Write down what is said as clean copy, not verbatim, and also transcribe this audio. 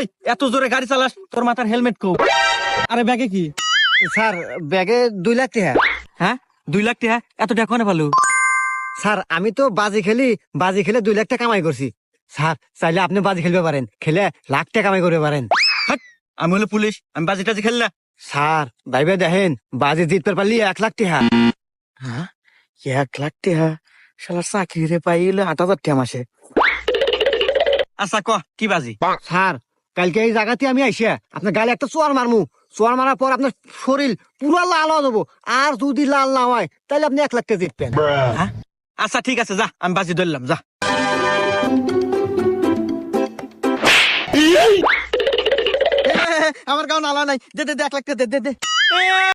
ওই এত জোরে গাড়ি চালাস, তোর মাথার হেলমেট কো? আরে ব্যাগে কি? স্যার ব্যাগে 2 লাখ টাকা। হ্যাঁ 2 লাখ টাকা? এত টাকা কোনে ভালো? স্যার আমি তো বাজি খেলে 2 লাখ টাকা কামাই করছি। স্যার চাইলে আপনি বাজি খেলতে পারেন, খেলে লাখ টাকা কামাই করতে পারেন। আমি হলো পুলিশ, আমি বাজি টাজি খেললা? স্যার ভাইবে দেখেন, বাজি জিততে পারলি 1 লাখ টাকা। হ্যাঁ 1 লাখ টাকা? শালা চাকরি রে পাইলে 8,000 টাকা মাসে। আচ্ছা ক কি বাজি? স্যার কালকে এই জায়গাতে আমি আইসা আপনার গালে একটা চোয়ার মারমু। চোয়ার মারার পর আপনার শরীর পুরো লাল হয়ে যাবো, আর যদি লাল না হয় তাহলে আপনি 1 লাখ টাকা জিতবেন। হ্যাঁ আচ্ছা ঠিক আছে, যা আমি বাজি ধরলাম, যা। আমার গাও নালা নাই, দে দে 1 লাখ টাকা দে দে দে।